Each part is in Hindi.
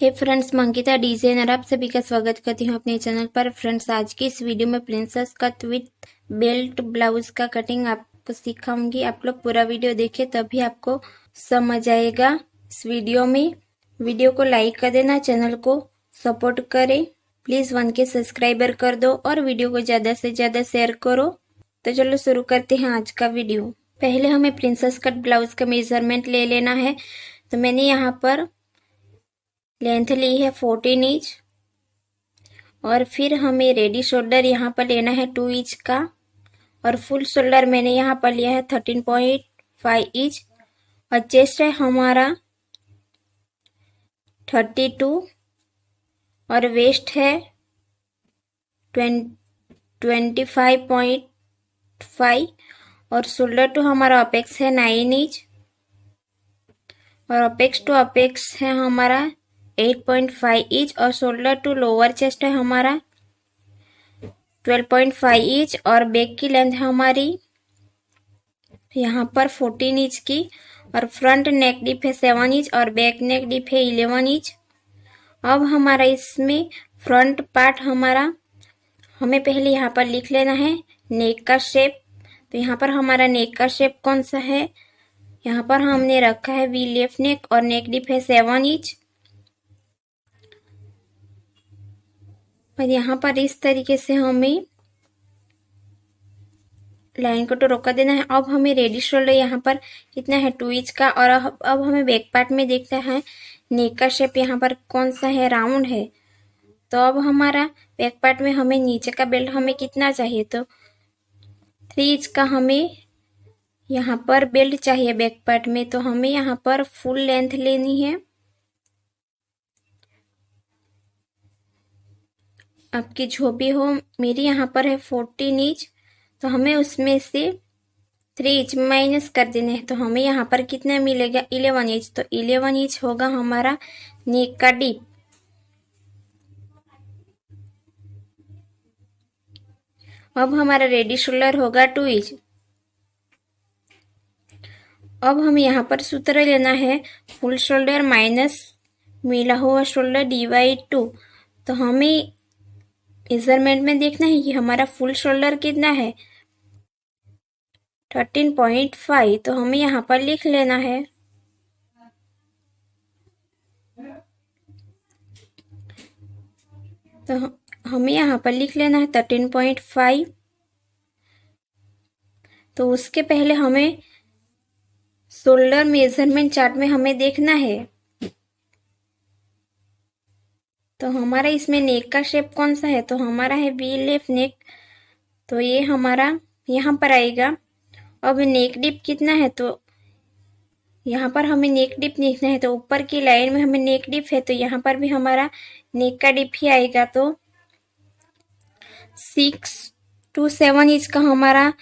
हे फ्रेंड्स, मंकिता डिजाइनर आप सभी का स्वागत करती हूँ अपने चैनल पर। फ्रेंड्स, आज की इस वीडियो में princess cut with belt blouse का कटिंग आपको सिखाऊंगी। आप लोग पूरा वीडियो देखें तभी आपको समझ आएगा। इस वीडियो को लाइक कर देना, चैनल को सपोर्ट करें, प्लीज 1K सब्सक्राइबर कर दो और वीडियो को ज्यादा से ज्यादा शेयर करो। तो चलो शुरू करते हैं आज का वीडियो। पहले हमें प्रिंसेस कट ब्लाउज का मेजरमेंट ले लेना है। तो मैंने यहाँ पर लेंथ ली है 14 इंच और फिर हमें रेडी शोल्डर यहाँ पर लेना है 2 इंच का और फुल शोल्डर मैंने यहाँ पर लिया है 13.5 इंच और चेस्ट है हमारा 32 और वेस्ट है 25.5 और शोल्डर टू हमारा अपेक्स है 9 इंच और अपेक्स टू अपेक्स है हमारा 8.5 इंच और शोल्डर टू लोअर चेस्ट है हमारा 12.5 इंच और बैक की लेंथ है हमारी यहाँ पर 14 इंच की और फ्रंट नेक डीप है 7 इंच और बैक नेक डीप है 11 इंच। अब हमारा इसमें फ्रंट पार्ट हमें पहले यहाँ पर लिख लेना है नेक का शेप। तो यहाँ पर हमारा नेक का शेप कौन सा है, यहाँ पर हमने रखा है वी लेफ्ट नेक और नेक डीप है 7 इंच और यहाँ पर इस तरीके से हमें लाइन को तो रोका देना है। अब हमें रेडी शोल्डर यहाँ पर कितना है 2 इंच का और अब हमें बैक पार्ट में देखना है नेक का शेप यहाँ पर कौन सा है, राउंड है। तो अब हमारा बैक पार्ट में हमें नीचे का बेल्ट हमें कितना चाहिए, तो 3 इंच का हमें यहाँ पर बेल्ट चाहिए बैक पार्ट में। तो हमें यहाँ पर फुल लेंथ लेनी है, आपकी जो भी हो। मेरी यहाँ पर है 14 इंच तो हमें उसमें से 3 इंच माइनस कर देने हैं। तो हमें यहाँ पर कितना मिलेगा 11 इंच। तो 11 इंच होगा हमारा नेक का डीप। अब हमारा रेडी शोल्डर होगा 2 इंच। अब हमें यहाँ पर सूत्र लेना है फुल शोल्डर माइनस मिला हुआ शोल्डर डिवाइड 2। तो हमें मेजरमेंट में देखना है कि हमारा फुल शोल्डर कितना है 13.5। तो हमें यहाँ पर लिख लेना है तो हमें यहाँ पर लिख लेना है 13.5। तो उसके पहले हमें शोल्डर मेजरमेंट चार्ट में हमें देखना है। तो हमारा इसमें नेक का शेप कौन सा है, तो हमारा है वी लेफ्ट नेक। तो ये हमारा यहाँ पर आएगा। अब नेक डिप कितना है, तो यहाँ पर हमें नेक डिप देखना है। तो ऊपर की लाइन में हमें नेक डिप है तो यहाँ पर भी हमारा नेक का डिप ही आएगा। तो 6 to 7 इंच का हमारा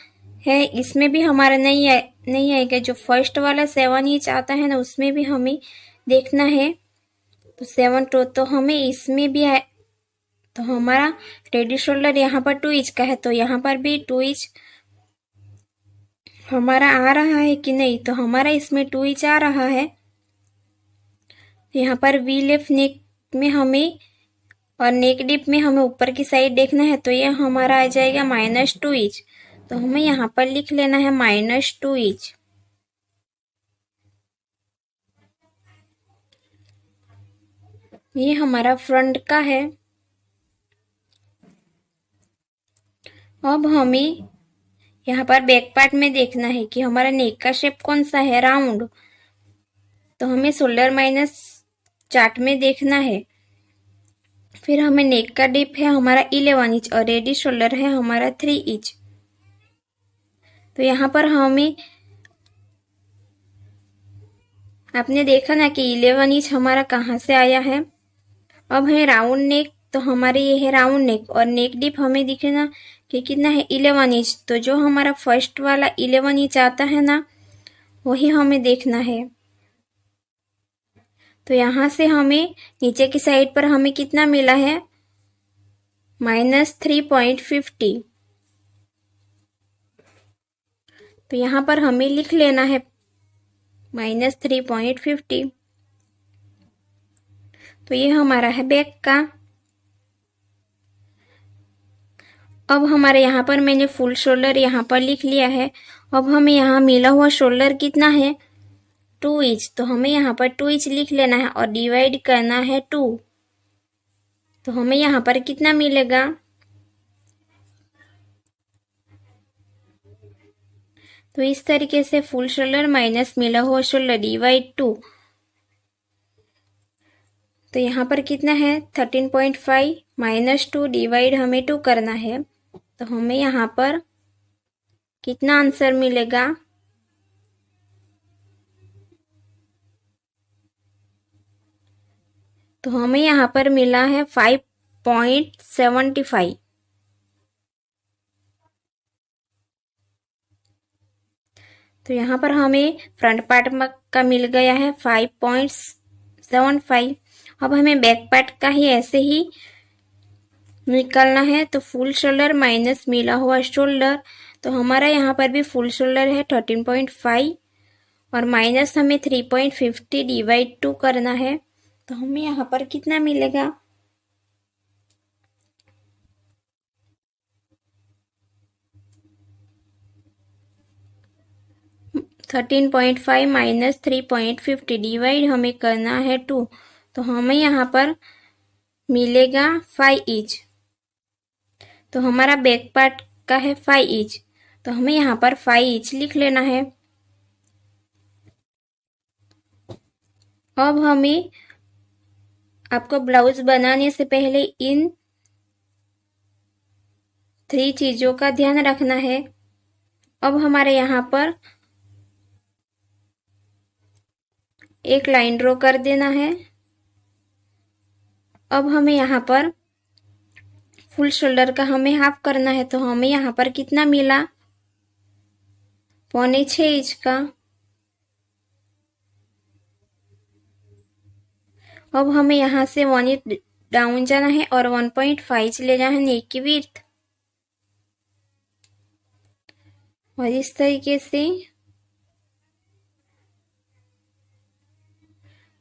है। इसमें भी हमारा नहीं आएगा। जो फर्स्ट वाला 7 इंच आता है ना, उसमें भी हमें देखना है। तो 7 तो हमें इसमें भी है। तो हमारा रेडी शोल्डर यहाँ पर 2 इंच का है तो यहाँ पर भी 2 इंच हमारा आ रहा है कि नहीं, तो हमारा इसमें 2 इंच आ रहा है। यहाँ पर वी लेफ्ट नेक में हमें और नेक डिप में हमें ऊपर की साइड देखना है। तो ये हमारा आ जाएगा -2 इंच। तो हमें यहाँ पर लिख लेना है -2 इंच। ये हमारा फ्रंट का है। अब हमें यहाँ पर बैक पार्ट में देखना है कि हमारा नेक का शेप कौन सा है, राउंड। तो हमें शोल्डर माइनस चार्ट में देखना है। फिर हमें नेक का डिप है हमारा 11 इंच और रेडी शोल्डर है हमारा 3 इंच। तो यहाँ पर हमें आपने देखा ना कि 11 इंच हमारा कहाँ से आया है। अब है राउंड नेक। तो हमारे ये है राउंड नेक और नेक डिप हमें दिखे ना कि कितना है 11 इंच। तो जो हमारा फर्स्ट वाला 11 इंच आता है ना, वही हमें देखना है। तो यहाँ से हमें नीचे की साइड पर हमें कितना मिला है -3.50। तो यहाँ पर हमें लिख लेना है -3.50। तो ये हमारा है बैक का। अब हमारे यहाँ पर मैंने फुल शोल्डर यहाँ पर लिख लिया है। अब हमें यहाँ मिला हुआ शोल्डर कितना है 2 इंच, तो हमें यहाँ पर 2 इंच लिख लेना है और डिवाइड करना है 2। तो हमें यहाँ पर कितना मिलेगा, तो इस तरीके से फुल शोल्डर माइनस मिला हुआ शोल्डर डिवाइड 2। तो यहाँ पर कितना है 13.5 माइनस 2 डिवाइड हमें 2 करना है। तो हमें यहाँ पर कितना आंसर मिलेगा, तो हमें यहाँ पर मिला है 5.75। तो यहाँ पर हमें फ्रंट पार्ट का मिल गया है 5.75। अब हमें बैक पार्ट का ही ऐसे ही निकालना है। तो फुल शोल्डर माइनस मिला हुआ शोल्डर, तो हमारा यहाँ पर भी फुल शोल्डर है 13.5 और माइनस हमें 3.50 डिवाइड 2 करना है। तो हमें यहाँ पर कितना मिलेगा, 13.5 माइनस 3.50 डिवाइड हमें करना है 2। तो हमें यहाँ पर मिलेगा 5 इंच। तो हमारा बैक पार्ट का है 5 इंच, तो हमें यहाँ पर 5 इंच लिख लेना है। अब हमें आपको ब्लाउज बनाने से पहले इन 3 चीजों का ध्यान रखना है। अब हमारे यहाँ पर एक लाइन ड्रॉ कर देना है। अब हमें यहाँ पर फुल शोल्डर का हमें हाफ करना है। तो हमें यहाँ पर कितना मिला, 6.25 इंच का। अब हमें यहाँ से 1 इंच डाउन जाना है और 1.5 ले जाना है नेक की विड्थ। और इस तरीके से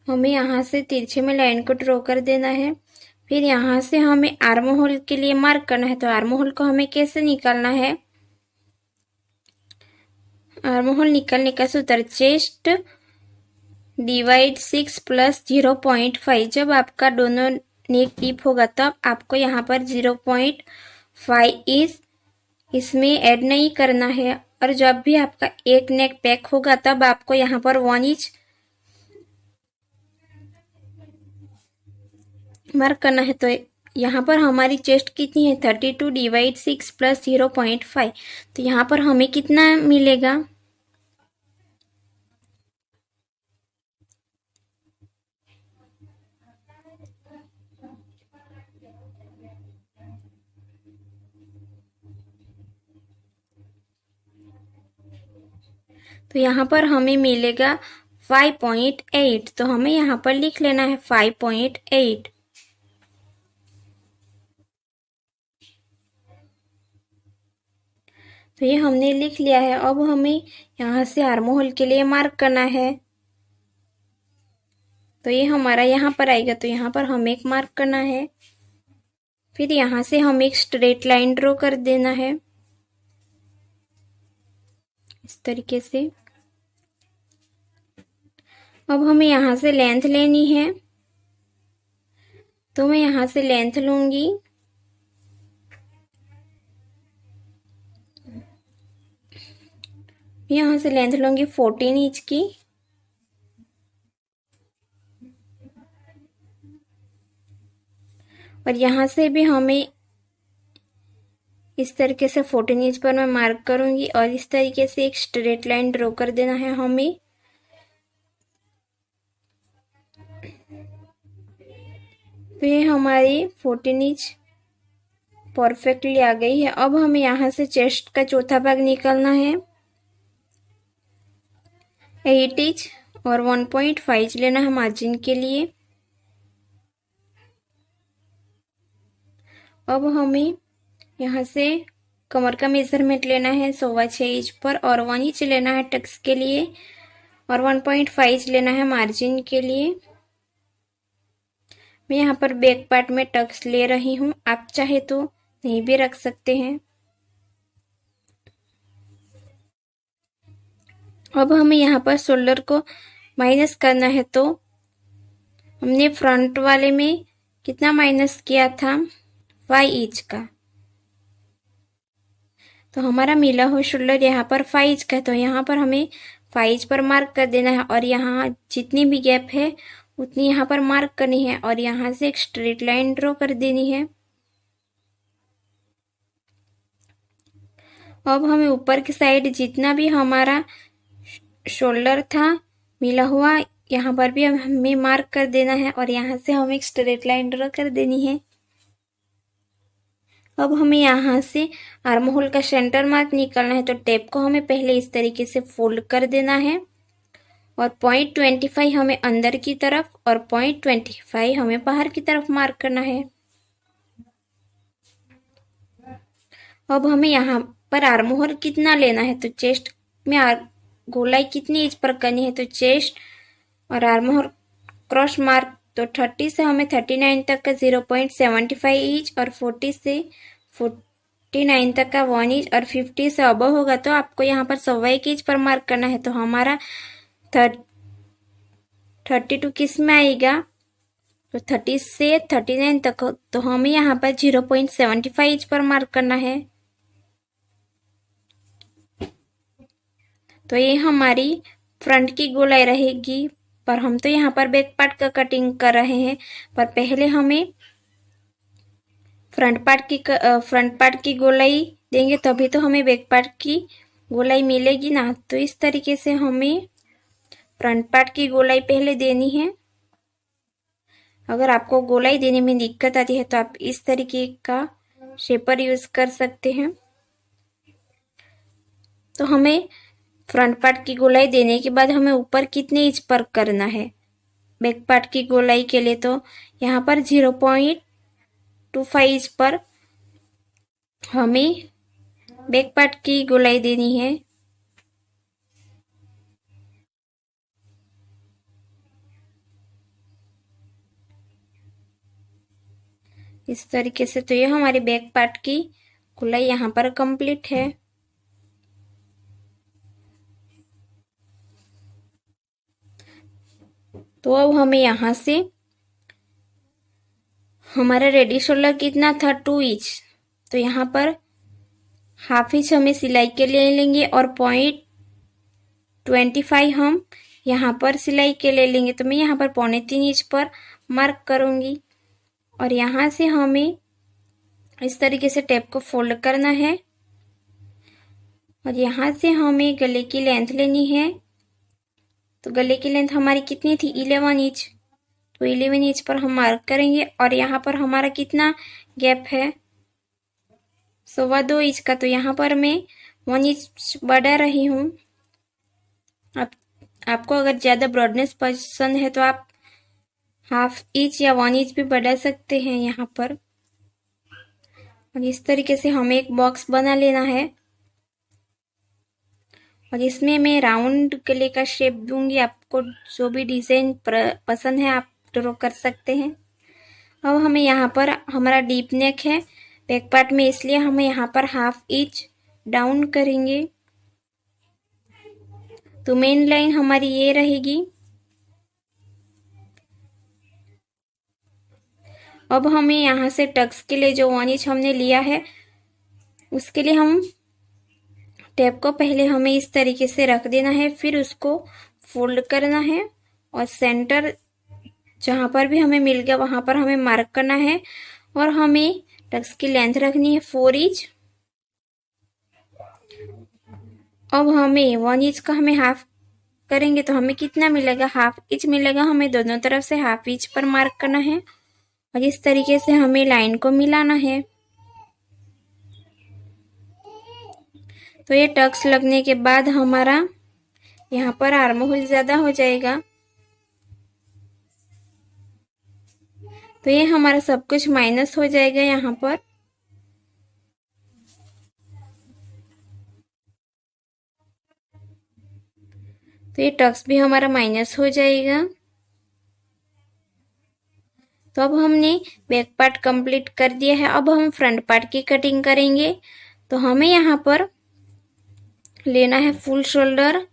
हमें यहाँ से तिरछे में लाइन को ड्रॉ कर देना है। फिर यहाँ से हमें आर्म होल के लिए मार्क करना है। तो आर्म होल को हमें कैसे निकालना है, आर्म होल निकालने का सूत्र चेस्ट डिवाइड 6 प्लस 0.5। जब आपका दोनों नेक डीप होगा तब आपको यहाँ पर 0.5 इसमें ऐड नहीं करना है, और जब भी आपका एक नेक पैक होगा तब आपको यहाँ पर 1 इंच मार्क करना है। तो यहाँ पर हमारी चेस्ट कितनी है 32 डिवाइड 6 प्लस 0.5। तो यहाँ पर हमें कितना मिलेगा, तो यहाँ पर हमें मिलेगा 5.8। तो हमें यहाँ पर लिख लेना है 5.8। तो ये हमने लिख लिया है। अब हमें यहाँ से आर्म होल के लिए मार्क करना है। तो ये हमारा यहाँ पर आएगा, तो यहाँ पर हमें एक मार्क करना है। फिर यहाँ से हमें एक स्ट्रेट लाइन ड्रॉ कर देना है इस तरीके से। अब हमें यहाँ से लेंथ लेनी है, तो मैं यहाँ से लेंथ लूंगी। यहाँ से लेंथ लूंगी 14 इंच की। और यहाँ से भी हमें इस तरीके से 14 इंच पर मैं मार्क करूंगी और इस तरीके से एक स्ट्रेट लाइन ड्रॉ कर देना है हमें। तो ये हमारी 14 इंच परफेक्टली आ गई है। अब हमें यहाँ से चेस्ट का चौथा भाग निकालना है 8 इंच और 1.5 लेना है मार्जिन के लिए। अब हमें यहाँ से कमर का मेजरमेंट लेना है 6.25 इंच पर और 1 इंच लेना है टक्स के लिए और 1.5 लेना है मार्जिन के लिए। मैं यहाँ पर बैक पार्ट में टक्स ले रही हूँ, आप चाहे तो नहीं भी रख सकते हैं। अब हमें यहाँ पर शोल्डर को माइनस करना है, तो हमने फ्रंट वाले में कितना माइनस किया था, 5 इंच का। तो हमारा मिला हुआ शोल्डर यहाँ पर 5 इंच का है, तो यहाँ पर हमें 5 इंच पर मार्क कर देना है और यहाँ जितनी भी गैप है उतनी यहाँ पर मार्क करनी है और यहाँ से एक स्ट्रेट लाइन ड्रॉ कर देनी है। अब हमें ऊपर की साइड जितना भी हमारा शोल्डर था मिला हुआ, यहाँ पर भी हमें मार्क कर देना है और यहाँ से हमें एक स्ट्रेट लाइन ड्रॉ कर देनी है। अब हमें यहाँ से आर्म होल का सेंटर मार्क निकालना है, तो टेप को हमें पहले इस तरीके से फोल्ड कर देना है और 0.25 हमें अंदर की तरफ और 0.25 हमें बाहर की तरफ मार्क करना है। अब हमें यहाँ पर आर्म होल कितना लेना है, तो चेस्ट में गोलाई कितनी इंच पर करनी है, तो चेस्ट और आर्म होल क्रॉस मार्क, तो 30 से हमें 39 तक का 0.75 इंच और 40 से 49 तक का 1 इंच और 50 से अबव होगा तो आपको यहाँ पर 1.25 इंच पर मार्क करना है। तो हमारा 32 किस में आएगा, तो 30 से 39 तक हो, तो हमें यहाँ पर 0.75 इंच पर मार्क करना है। तो ये हमारी फ्रंट की गोलाई रहेगी, पर हम तो यहाँ पर बैक पार्ट का कटिंग कर रहे हैं, पर पहले हमें फ्रंट पार्ट की गोलाई देंगे तभी तो हमें बैक पार्ट की गोलाई मिलेगी ना। तो इस तरीके से हमें फ्रंट पार्ट की गोलाई पहले देनी है। अगर आपको गोलाई देने में दिक्कत आती है तो आप इस तरीके का शेपर यूज कर सकते हैं। तो हमें फ्रंट पार्ट की गोलाई देने के बाद हमें ऊपर कितने इंच पर करना है बैक पार्ट की गोलाई के लिए, तो यहाँ पर 0.25 इंच पर हमें बैक पार्ट की गोलाई देनी है। इस तरीके से। तो ये हमारी बैक पार्ट की गोलाई यहाँ पर कंप्लीट है। तो अब हमें यहाँ से हमारा रेडी शोल्डर कितना था, 2 इंच, तो यहाँ पर हाफ इंच हमें सिलाई के लिए लेंगे और 0.25 हम यहाँ पर सिलाई के लिए लेंगे। तो मैं यहाँ पर 3.25 इंच पर मार्क करूंगी और यहाँ से हमें इस तरीके से टेप को फोल्ड करना है और यहाँ से हमें गले की लेंथ लेनी है। तो गले की लेंथ हमारी कितनी थी, 11 इंच, तो 11 इंच पर हम मार्क करेंगे और यहाँ पर हमारा कितना गैप है, 2.25 इंच का, तो यहाँ पर मैं 1 इंच बढ़ा रही हूँ। आपको अगर ज़्यादा ब्रॉडनेस पसंद है तो आप हाफ इंच या 1 इंच भी बढ़ा सकते हैं यहाँ पर। और इस तरीके से हमें एक बॉक्स बना लेना है और इसमें मैं राउंड गले का शेप दूंगी। आपको जो भी डिजाइन पसंद है आप ड्रॉ कर सकते हैं। अब हमें यहाँ पर हमारा डीप नेक है बैक पार्ट में, इसलिए हमें यहाँ पर हाफ इंच डाउन करेंगे। तो मेन लाइन हमारी ये रहेगी। अब हमें यहाँ से टक्स के लिए जो 1 इंच हमने लिया है उसके लिए हम टेप को पहले हमें इस तरीके से रख देना है, फिर उसको फोल्ड करना है और सेंटर जहाँ पर भी हमें मिल गया वहां पर हमें मार्क करना है और हमें टक्स की लेंथ रखनी है 4 इंच। अब हमें 1 इंच का हमें हाफ करेंगे तो हमें कितना मिलेगा, हाफ इंच मिलेगा। हमें दोनों तरफ से हाफ इंच पर मार्क करना है और इस तरीके से हमें लाइन को मिलाना है। तो ये टक्स लगने के बाद हमारा यहाँ पर आर्म होल ज्यादा हो जाएगा। तो ये हमारा सब कुछ माइनस हो जाएगा यहाँ पर। तो ये टक्स भी हमारा माइनस हो जाएगा। तो अब हमने बैक पार्ट कंप्लीट कर दिया है। अब हम फ्रंट पार्ट की कटिंग करेंगे। तो हमें यहाँ पर लेना है फुल शोल्डर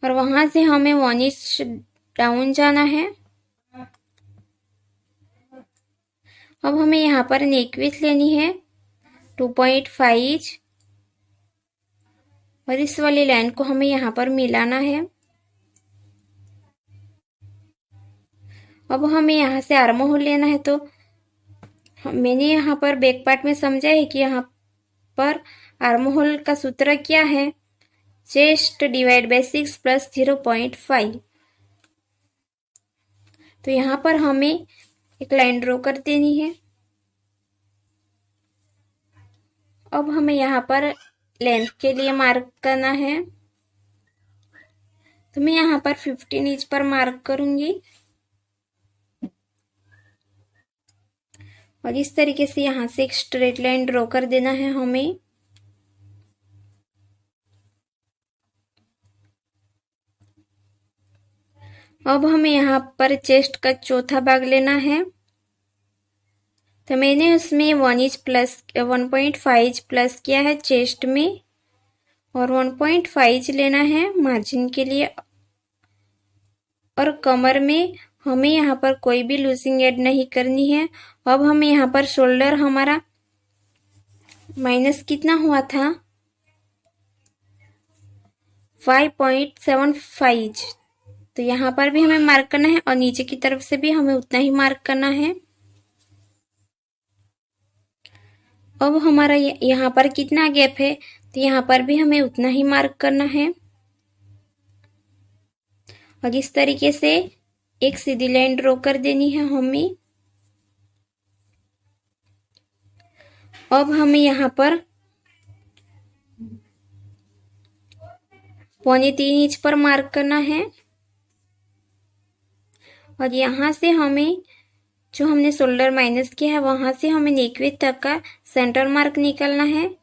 और वहां से हमें 1 इंच डाउन जाना है। अब हमें यहाँ पर नेक विड्थ लेनी है 2.5 और इस वाली लाइन को हमें यहाँ पर मिलाना है। अब हमें यहाँ से आर्म होल लेना है। तो मैंने यहाँ पर बैक पार्ट में समझा है कि यहाँ पर आर्म होल का सूत्र क्या है, चेस्ट डिवाइड बाय 6 प्लस 0.5। तो यहाँ पर हमें एक लाइन ड्रॉ कर देनी है। अब हमें यहाँ पर लेंथ के लिए मार्क करना है। तो मैं यहाँ पर 15 इंच पर मार्क करूंगी और इस तरीके से यहाँ से एक स्ट्रेट लाइन ड्रॉ कर देना है हमें। अब हमें यहाँ पर चेस्ट का चौथा भाग लेना है। तो मैंने उसमें 1.5 प्लस किया है चेस्ट में और 1.5 लेना है मार्जिन के लिए। और कमर में हमें यहाँ पर कोई भी लूजिंग ऐड नहीं करनी है। अब हमें यहाँ पर शोल्डर हमारा माइनस कितना हुआ था 5.75। तो यहाँ पर भी हमें मार्क करना है और नीचे की तरफ से भी हमें उतना ही मार्क करना है। अब हमारा यहाँ पर कितना गैप है, तो यहाँ पर भी हमें उतना ही मार्क करना है और इस तरीके से एक सीधी लाइन ड्रॉ कर देनी है हमें। अब हमें यहाँ पर 3.25 इंच पर मार्क करना है और यहाँ से हमें जो हमने शोल्डर माइनस किया है वहां से हमें नेक विड्थ तक का सेंटर मार्क निकालना है।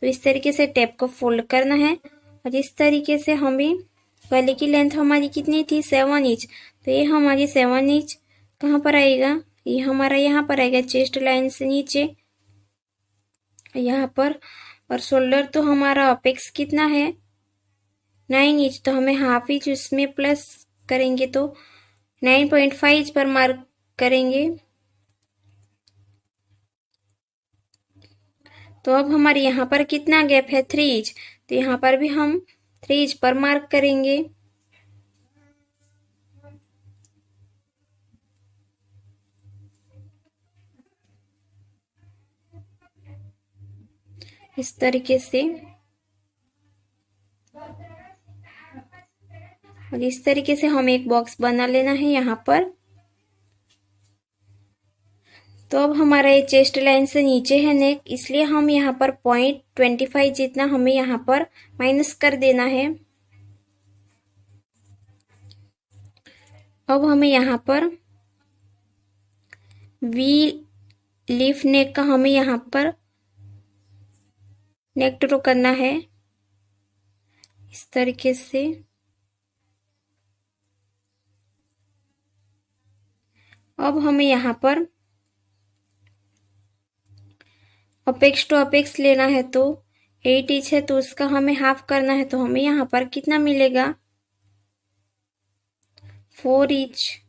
तो इस तरीके से टेप को फोल्ड करना है और इस तरीके से हमें पहले की लेंथ हमारी कितनी थी 7 इंच। तो ये हमारी 7 इंच कहाँ पर आएगा, ये हमारा यहाँ पर आएगा चेस्ट लाइन से नीचे यहाँ पर। और शोल्डर तो हमारा अपेक्स कितना है 9 इंच। तो हमें हाफ इंच उसमें प्लस करेंगे तो 9.5 पर मार्क करेंगे। तो अब हमारे यहाँ पर कितना गैप है 3 इंच। तो यहाँ पर भी हम 3 इंच पर मार्क करेंगे। इस तरीके से और इस तरीके से हमें एक बॉक्स बना लेना है यहाँ पर। तो अब हमारा ये चेस्ट लाइन से नीचे है नेक, इसलिए हम यहाँ पर 0.25 जितना हमें यहाँ पर माइनस कर देना है। अब हमें यहाँ पर वी लीफ नेक का हमें यहाँ पर नेक ड्रॉ करना है इस तरीके से। अब हमें यहाँ पर अपेक्स टू अपेक्स लेना है। तो 8 इंच है तो उसका हमें हाफ करना है। तो हमें यहाँ पर कितना मिलेगा 4 इंच।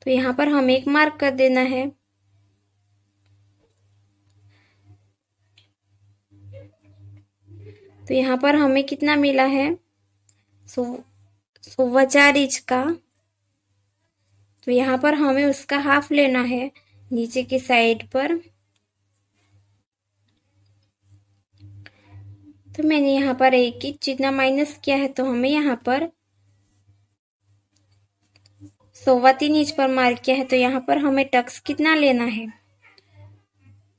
तो यहाँ पर हमें एक मार्क कर देना है। तो यहाँ पर हमें कितना मिला है 4 इंच का। तो यहाँ पर हमें उसका हाफ लेना है नीचे की साइड पर। तो मैंने यहाँ पर 1 इंच जितना माइनस किया है। तो हमें यहाँ पर 3.25 इंच पर मार्क किया है। तो यहाँ पर हमें टक्स कितना लेना है,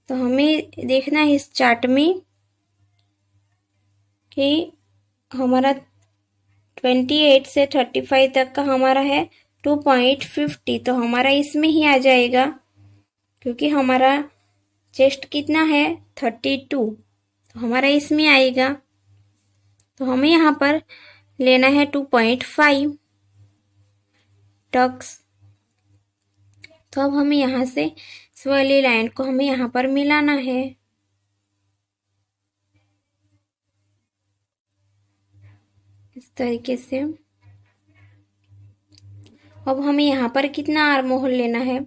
तो हमें देखना है इस चार्ट में कि हमारा 28 से 35 तक का हमारा है 2.50। तो हमारा इसमें ही आ जाएगा क्योंकि हमारा चेस्ट कितना है 32। तो हमारा इसमें आएगा। तो हमें यहाँ पर लेना है 2.5 टक्स। तो अब हमें यहाँ से इस वाली लाइन को हमें यहाँ पर मिलाना है। इस तरीके से। अब हमें यहाँ पर कितना आर्म होल लेना है,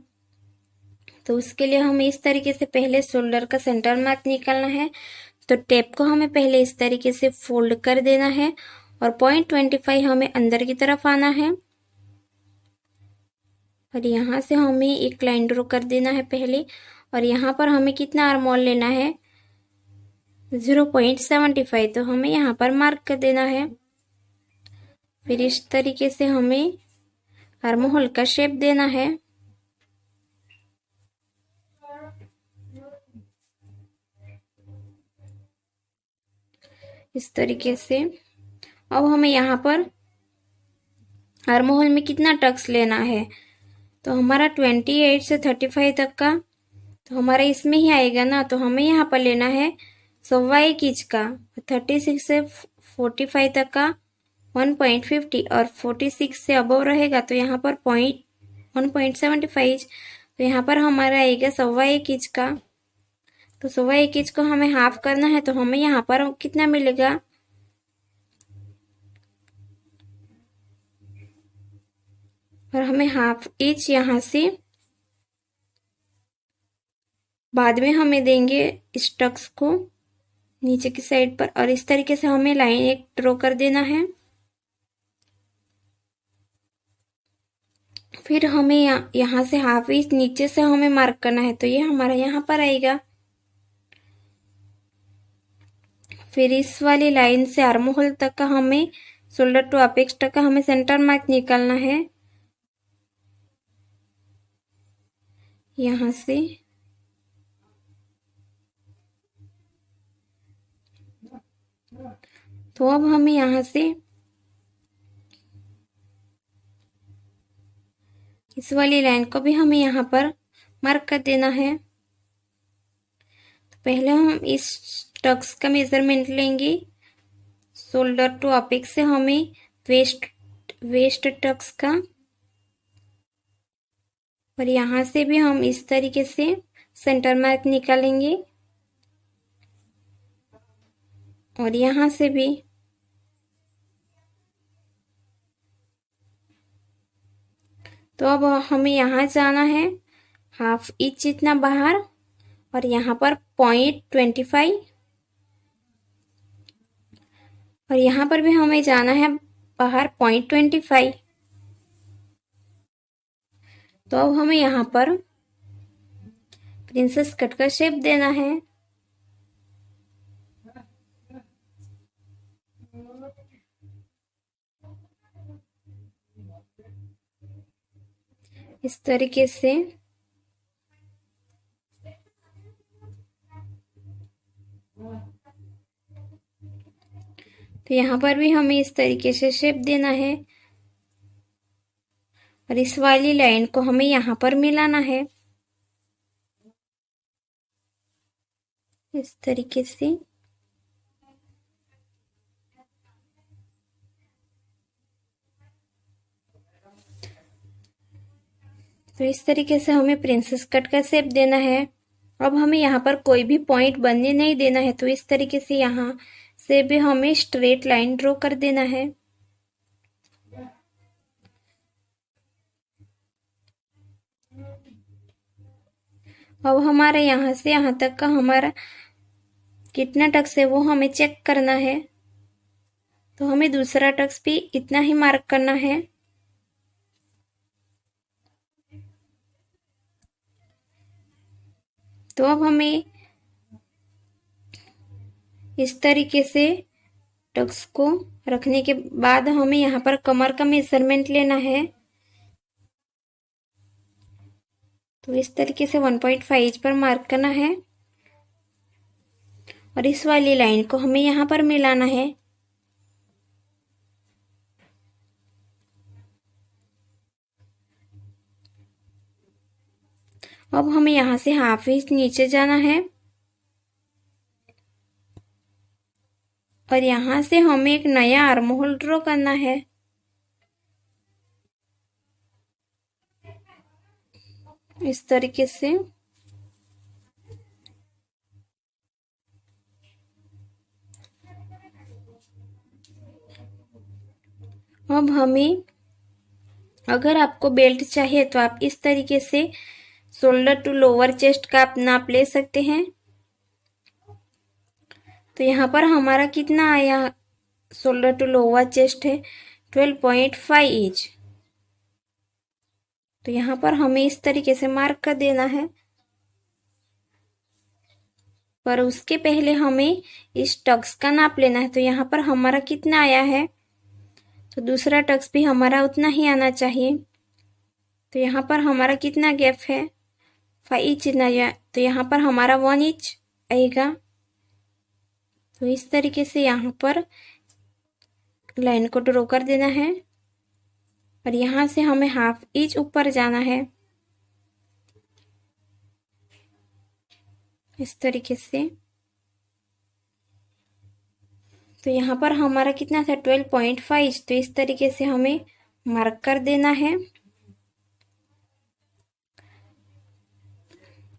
तो उसके लिए हमें इस तरीके से पहले शोल्डर का सेंटर मार्क निकालना है। तो टेप को हमें पहले इस तरीके से फोल्ड कर देना है और 0.25 हमें अंदर की तरफ आना है और यहाँ से हमें एक लाइन ड्रॉ कर देना है पहले। और यहाँ पर हमें कितना आर्म होल लेना है, 0.75, तो हमें यहाँ पर मार्क कर देना है। फिर इस तरीके से हमें आर्म होल का शेप देना है। इस तरीके से। अब हमें यहाँ पर आर्म होल में कितना टक्स लेना है, तो हमारा 28 से 35 तक का, तो हमारा इसमें ही आएगा ना। तो हमें यहाँ पर लेना है 1.25 का। 36 से 45 तक का 1.50 और 46 से अबव रहेगा तो यहाँ पर 1.75। तो यहाँ पर हमारा आएगा 1.25 का। तो 1.25 को हमें हाफ करना है, तो हमें यहाँ पर कितना मिलेगा, और हमें हाफ इंच यहाँ से बाद में हमें देंगे इस टक्स को नीचे की साइड पर। और इस तरीके से हमें लाइन एक ड्रॉ कर देना है। फिर हमें यहाँ से हाफ इंच नीचे से हमें मार्क करना है, तो ये हमारा यहाँ पर आएगा। फिर इस वाली लाइन से आर्म होल तक का हमें शोल्डर टू अपेक्स तक का हमें सेंटर मार्क निकालना है। यहाँ से तो अब हमें यहाँ से इस वाली लाइन को भी हमें यहाँ पर मार्क कर देना है। तो पहले हम इस टक्स का मेजरमेंट लेंगे। शोल्डर टू अपेक्स से हमें वेस्ट टक्स का, और यहाँ से भी हम इस तरीके से सेंटर मार्क निकालेंगे और यहाँ से भी। तो अब हमें यहाँ जाना है हाफ इंच जितना बाहर, और यहाँ पर 0.25, और यहाँ पर भी हमें जाना है बाहर 0.25। तो अब हमें यहाँ पर प्रिंसेस कट का शेप देना है। इस तरीके से। तो यहाँ पर भी हमें इस तरीके से शेप देना है और इस वाली लाइन को हमें यहाँ पर मिलाना है इस तरीके से। तो इस तरीके से हमें प्रिंसेस कट का शेप देना है। अब हमें यहाँ पर कोई भी पॉइंट बनने नहीं देना है, तो इस तरीके से यहाँ से भी हमें स्ट्रेट लाइन ड्रॉ कर देना है। अब हमारा यहाँ से यहाँ तक का हमारा कितना टक्स है वो हमें चेक करना है। तो हमें दूसरा टक्स भी इतना ही मार्क करना है। तो अब हमें इस तरीके से टक्स को रखने के बाद हमें यहाँ पर कमर का मेजरमेंट लेना है। तो इस तरीके से 1.5 पर मार्क करना है और इस वाली लाइन को हमें यहाँ पर मिलाना है। अब हमें यहाँ से हाफ इंच नीचे जाना है और यहाँ से हमें एक नया आर्म होल ड्रॉ करना है। इस तरीके से अब हमें, अगर आपको बेल्ट चाहिए तो आप इस तरीके से शोल्डर टू लोअर चेस्ट का आप नाप ले सकते हैं। तो यहाँ पर हमारा कितना आया, शोल्डर टू लोअर चेस्ट है 12.5 इंच। तो यहाँ पर हमें इस तरीके से मार्क कर देना है। पर उसके पहले हमें इस टक्स का नाप लेना है। तो यहाँ पर हमारा कितना आया है, तो दूसरा टक्स भी हमारा उतना ही आना चाहिए। तो यहाँ पर हमारा कितना गैप है, 5 इंच इतना। तो यहाँ पर हमारा 1 इंच आएगा। तो इस तरीके से यहाँ पर लाइन को ड्रॉ कर देना है और यहाँ से हमें हाफ इंच ऊपर जाना है इस तरीके से। तो यहाँ पर हमारा कितना था 12.5। तो इस तरीके से हमें मार्क कर देना है।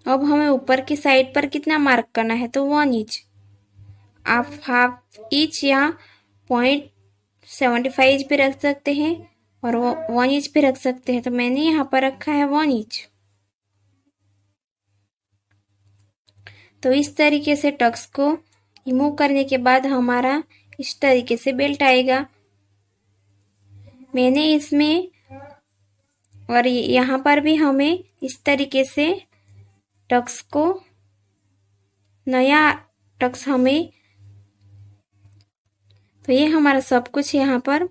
अब हमें ऊपर की साइड पर कितना मार्क करना है, तो 1 इंच। आप हाफ इंच या 0.75 इंच पे रख सकते हैं और वो 1 इंच पे रख सकते हैं। तो मैंने यहाँ पर रखा है 1 इंच। तो इस तरीके से टक्स को रिमूव करने के बाद हमारा इस तरीके से बेल्ट आएगा। मैंने इसमें और यहाँ पर भी हमें इस तरीके से टक्स को, नया टक्स हमें, तो ये हमारा सब कुछ यहाँ पर।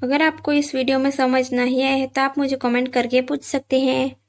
अगर आपको इस वीडियो में समझ नहीं आया है तो आप मुझे कमेंट करके पूछ सकते हैं।